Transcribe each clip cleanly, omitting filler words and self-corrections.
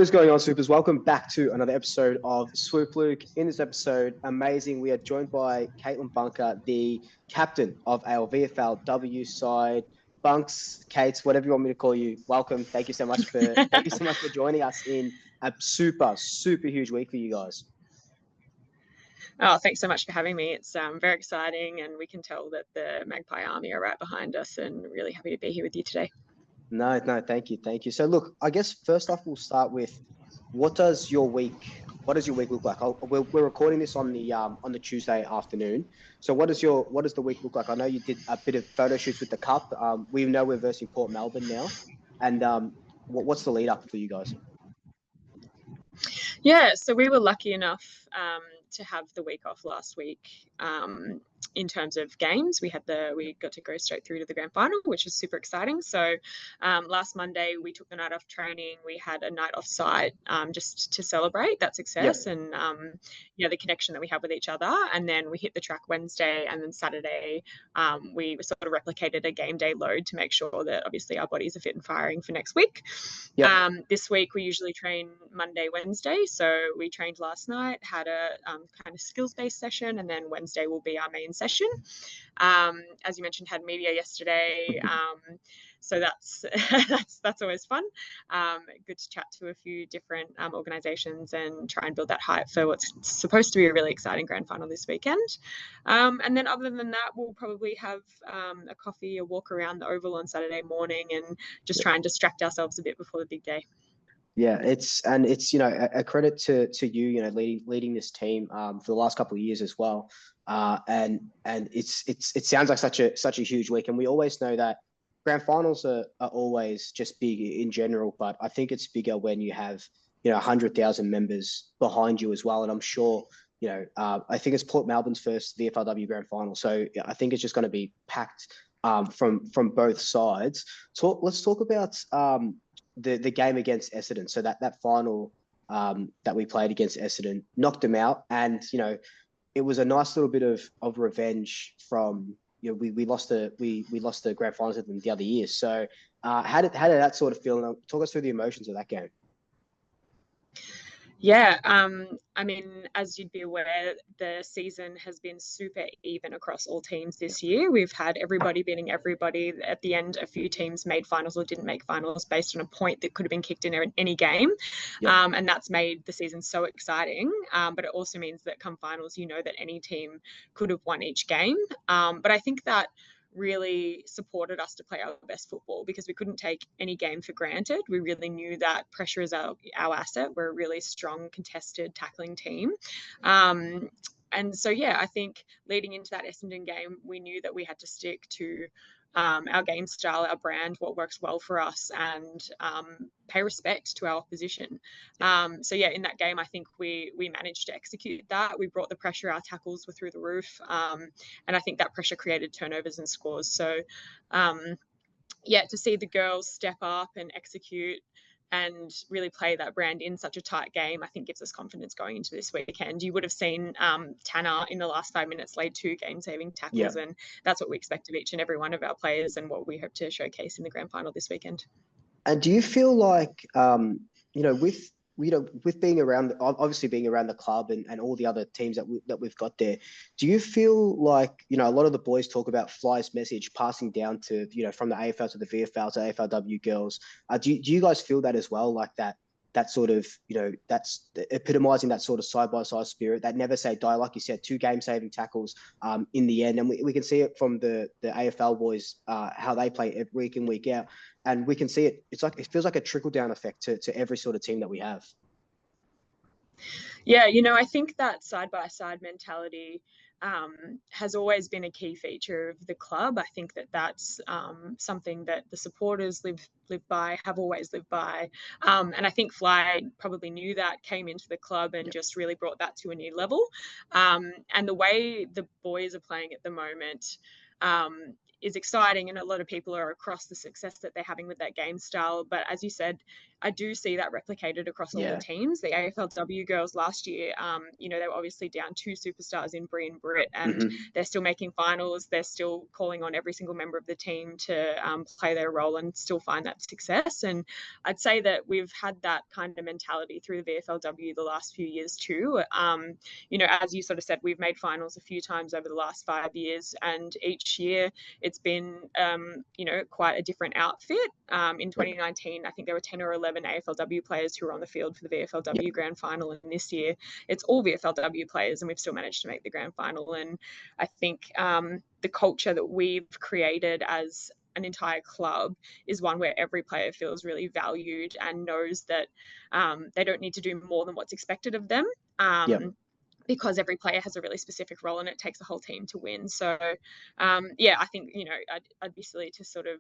What is going on, Swoopers? Welcome back to another episode of Swoop Luke. In this episode, amazing, we are joined by Caitlin Bunker, the captain of our VFLW side. Bunks, Kates, whatever you want me to call you, welcome. Thank you so much for joining us in a super huge week for you guys. Oh, thanks so much for having me. It's very exciting, and we can tell that the Magpie Army are right behind us, and really happy to be here with you today. No, thank you. So look, I guess first off, we'll start with what does your week look like? We're recording this on the Tuesday afternoon. So what does the week look like? I know you did a bit of photo shoots with the cup. We know we're versing Port Melbourne now, and what's the lead up for you guys? Yeah, so we were lucky enough to have the week off last week. In terms of games, we got to go straight through to the grand final, which is super exciting. So last Monday we took the night off training. We had a night off site just to celebrate that success and the connection that we have with each other. And then we hit the track Wednesday, and then Saturday we sort of replicated a game day load to make sure that obviously our bodies are fit and firing for next week. This week we usually train Monday, Wednesday. So we trained last night, had a kind of skills-based session, and then Wednesday will be our main session. As you mentioned, had media yesterday. So that's always fun. Good to chat to a few different organisations and try and build that hype for what's supposed to be a really exciting grand final this weekend. And then other than that, we'll probably have a coffee, a walk around the Oval on Saturday morning, and just try and distract ourselves a bit before the big day. Yeah, it's a credit to you, leading this team for the last couple of years as well. And it sounds like such a huge week, and we always know that grand finals are always just big in general, but I think it's bigger when you have 100,000 members behind you as well. And I'm sure I think it's Port Melbourne's first VFLW grand final, so I think it's just going to be packed from both sides. Let's talk about the game against Essendon. So that final that we played against Essendon knocked them out, and it was a nice little bit of revenge from we lost the grand finals with them the other year. So how did that sort of feel? Talk us through the emotions of that game. Yeah, I mean, as you'd be aware, the season has been super even across all teams this year. We've had everybody beating everybody. At the end, a few teams made finals or didn't make finals based on a point that could have been kicked in any game. And that's made the season so exciting. But it also means that come finals, that any team could have won each game. But I think that really supported us to play our best football, because we couldn't take any game for granted. We really knew that pressure is our asset. We're a really strong, contested, tackling team. And so, I think leading into that Essendon game, we knew that we had to stick to our game style, our brand, what works well for us, and pay respect to our opposition. In that game, I think we managed to execute that. We brought the pressure, our tackles were through the roof, and I think that pressure created turnovers and scores. So, to see the girls step up and execute and really play that brand in such a tight game, I think gives us confidence going into this weekend. You would have seen Tanner in the last 5 minutes laid 2 game-saving tackles, and that's what we expect of each and every one of our players, and what we hope to showcase in the grand final this weekend. And do you feel like, with being around, obviously being around the club and all the other teams that we've got there, do you feel like, a lot of the boys talk about Fly's message passing down to, from the AFL to the VFL to AFLW girls? Do you guys feel that as well? Like that sort of, that's epitomizing that sort of side-by-side spirit, that never say die, like you said, 2 game-saving tackles in the end. And we can see it from the AFL boys, how they play every week in, week out. And we can see it. It feels like a trickle-down effect to every sort of team that we have. Yeah, I think that side-by-side mentality has always been a key feature of the club. I think that's something that the supporters live by, have always lived by. And I think Fly probably knew that, came into the club and just really brought that to a new level. And the way the boys are playing at the moment, is exciting, and a lot of people are across the success that they're having with that game style. But as you said, I do see that replicated across all the teams. The AFLW girls last year, you know, they were obviously down 2 superstars in Brie and Britt, and they're still making finals. They're still calling on every single member of the team to play their role and still find that success. And I'd say that we've had that kind of mentality through the VFLW the last few years too. You know, as you sort of said, we've made finals a few times over the last 5 years, and each year it's been, you know, quite a different outfit. In 2019, I think there were 10 or 11 AFLW players who were on the field for the VFLW grand final, and this year it's all VFLW players, and we've still managed to make the grand final. And I think the culture that we've created as an entire club is one where every player feels really valued and knows that they don't need to do more than what's expected of them. Because every player has a really specific role and it takes the whole team to win. So, yeah, I think, you know, I'd be silly to sort of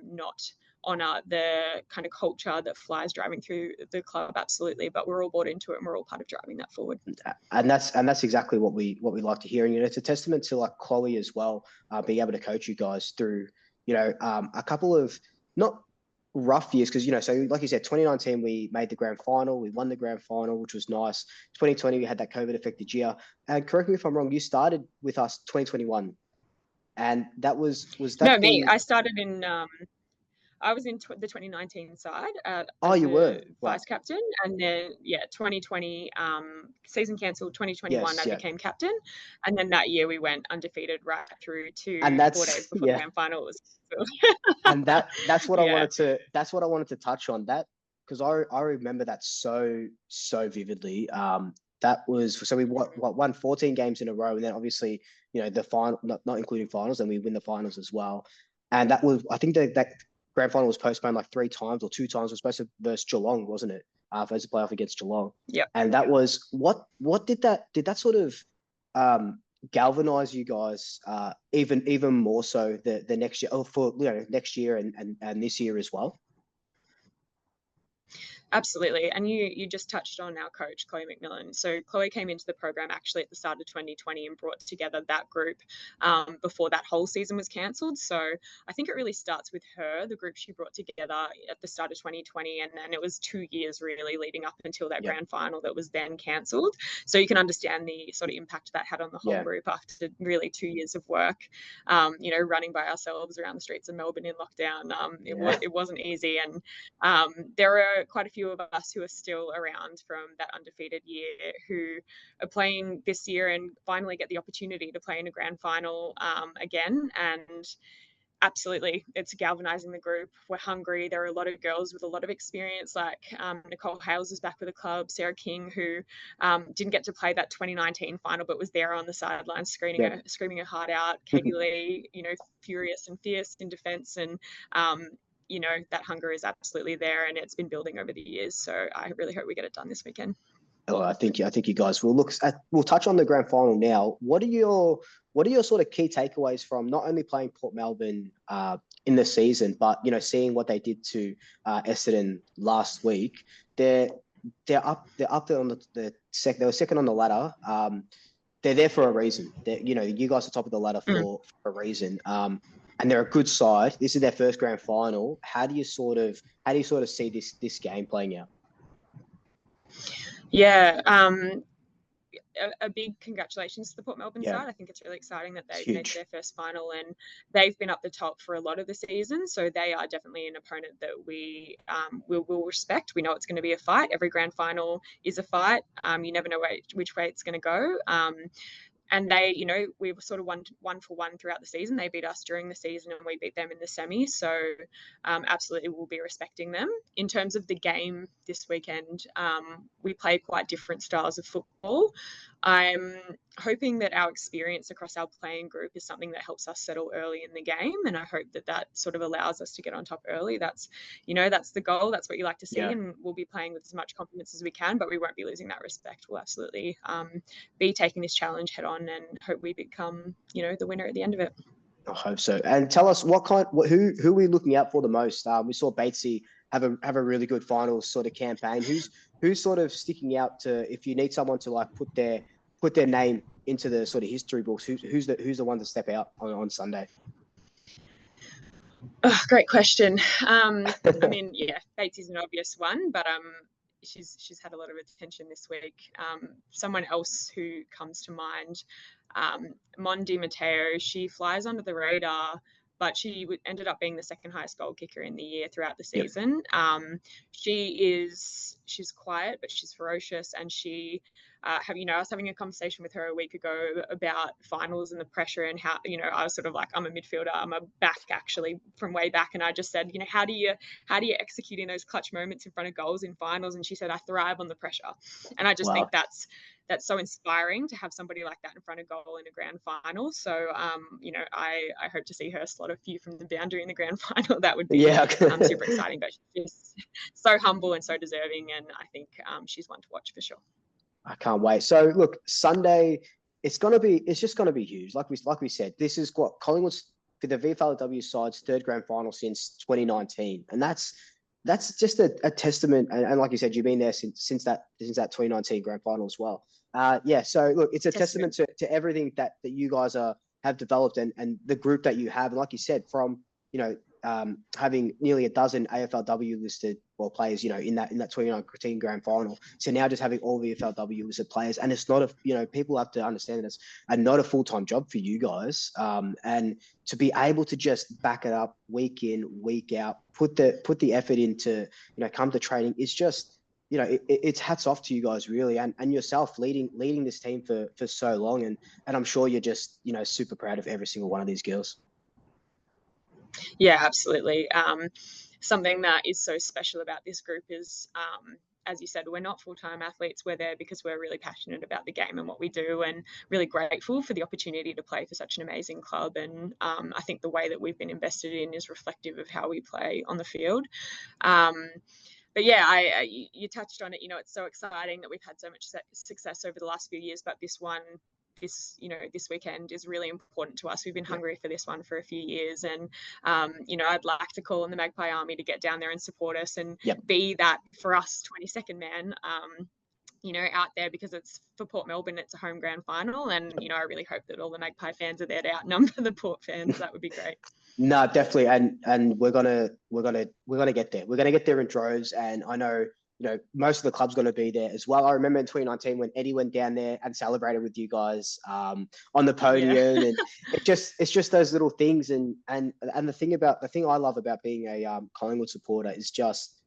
not honour the kind of culture that flies driving through the club, absolutely. But we're all bought into it and we're all part of driving that forward. And that's exactly what we like to hear. And, you know, it's a testament to like Chloe as well, being able to coach you guys through, you know, a couple of not rough years, because, you know, so like you said, 2019 we made the grand final, we won the grand final, which was nice. 2020 we had that COVID affected year, and correct me if I'm wrong, you started with us 2021, and that was that no me I started in I was in the 2019 side as you were vice captain, and then 2020 season cancelled. 2021 I became captain, and then that year we went undefeated right through to 4 days before the grand final was and that's what I wanted to touch on, that because I remember that so vividly. That was, so we won 14 games in a row, and then obviously, you know, the final, not including finals, and we win the finals as well. And that was, I think that grand final was postponed like 3 times or 2 times. It was supposed to versus Geelong, wasn't it? Versus playoff against Geelong. Yeah. And that was what did that sort of galvanize you guys even more so the next year, for, you know, next year and this year as well? Absolutely. And you just touched on our coach, Chloe McMillan. So Chloe came into the program actually at the start of 2020 and brought together that group before that whole season was cancelled. So I think it really starts with her, the group she brought together at the start of 2020. And then it was 2 years really leading up until that grand final that was then cancelled. So you can understand the sort of impact that had on the whole group after really 2 years of work, you know, running by ourselves around the streets of Melbourne in lockdown. It wasn't easy. And there are quite a few of us who are still around from that undefeated year who are playing this year and finally get the opportunity to play in a grand final again. And absolutely, it's galvanizing the group. We're hungry. There are a lot of girls with a lot of experience, like Nicole Hales is back with the club, Sarah King, who didn't get to play that 2019 final but was there on the sidelines screaming her heart out. Katie Lee, you know, furious and fierce in defence, and you know, that hunger is absolutely there, and it's been building over the years. So I really hope we get it done this weekend. Oh, I think you guys will. We'll touch on the grand final now. What are your sort of key takeaways from not only playing Port Melbourne in the season, but, you know, seeing what they did to Essendon last week? They're up there on they were second on the ladder. They're there for a reason. You know, you guys are top of the ladder for a reason. And they're a good side. This is their first grand final. How do you sort of see this game playing out? Yeah, a big congratulations to the Port Melbourne side. I think it's really exciting that they made their first final, and they've been up the top for a lot of the season. So they are definitely an opponent that we will respect. We know it's going to be a fight. Every grand final is a fight. You never know which way it's going to go. And they, you know, we were sort of one for one throughout the season. They beat us during the season and we beat them in the semi. So absolutely we'll be respecting them. In terms of the game this weekend, we play quite different styles of football. I'm hoping that our experience across our playing group is something that helps us settle early in the game. And I hope that sort of allows us to get on top early. That's, you know, that's the goal. That's what you like to see. And we'll be playing with as much confidence as we can, but we won't be losing that respect. We'll absolutely be taking this challenge head on and hope we become, you know, the winner at the end of it. I hope so. And tell us who are we looking out for the most? We saw Batesy have a really good finals sort of campaign. Who's sort of sticking out to, if you need someone to like put their name into the sort of history books, who's the one to step out on Sunday? Oh, great question. I mean, yeah, Bates is an obvious one, but she's had a lot of attention this week. Someone else who comes to mind, Mondi Mateo. She flies under the radar, but she ended up being the second highest goal kicker in the year throughout the Yep. season. She's quiet, but she's ferocious, and she. I was having a conversation with her a week ago about finals and the pressure and how, I was sort of like, I'm a midfielder, I'm a back actually from way back. And I just said, how do you execute in those clutch moments in front of goals in finals? And she said, I thrive on the pressure. And I just think that's so inspiring to have somebody like that in front of goal in a grand final. So, I hope to see her slot a few from the boundary in the grand final. That would be super exciting. But she's so humble and so deserving. And I think she's one to watch for sure. I can't wait. So look, Sunday, it's just gonna be huge. Like we said, this is what Collingwood's for the VFLW side's third grand final since 2019, and that's just a testament. And like you said, you've been there since that 2019 grand final as well. So look, it's a testament to everything that you guys have developed and the group that you have. And like you said, from having nearly a dozen AFLW listed players, in that 2019 grand final. So now just having all the AFLW listed players, and it's not people have to understand that it's not a full-time job for you guys. And to be able to just back it up week in, week out, put the effort into, come to training, it's just, it's hats off to you guys really, and yourself leading this team for so long. And I'm sure you're just, super proud of every single one of these girls. Yeah, absolutely. Something that is so special about this group is, as you said, we're not full-time athletes. We're there because we're really passionate about the game and what we do, and really grateful for the opportunity to play for such an amazing club. And I think the way that we've been invested in is reflective of how we play on the field. But yeah, you touched on it. It's so exciting that we've had so much success over the last few years, but this weekend is really important to us. We've been hungry for this one for a few years, and I'd like to call on the Magpie Army to get down there and support us and be that for us 22nd man. Out there, because it's for Port Melbourne, it's a home grand final, and I really hope that all the Magpie fans are there to outnumber the Port fans. That would be great. No, definitely, and we're gonna get there. We're gonna get there in droves, and I know most of the club's going to be there as well. I remember in 2019 when Eddie went down there and celebrated with you guys on the podium, and it's just those little things. And the thing I love about being a Collingwood supporter is just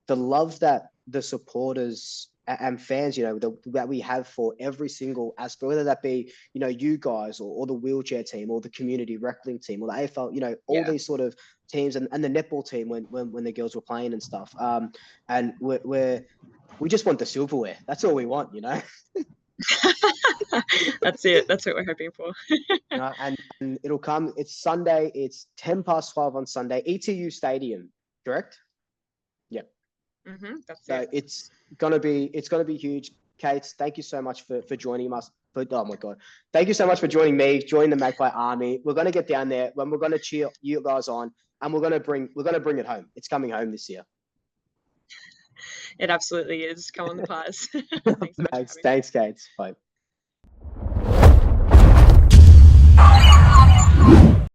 the love that the supporters and fans, that we have for every single aspect, whether that be, you guys or the wheelchair team or the community wrestling team or the AFL, all these sort of teams, and the netball team when the girls were playing and stuff. And we just want the silverware. That's all we want, That's it. That's what we're hoping for. And it'll come. It's Sunday. It's 12:10 on Sunday. ETU Stadium, correct? Yep. That's so it. It's gonna be huge. Kate, thank you so much for joining us. Oh my God, thank you so much for joining me, joining the Magpie Army. We're gonna get down there when we're gonna cheer you guys on, and we're gonna bring it home. It's coming home this year. It absolutely is. Come on the Pies. Thanks, Kate. Bye.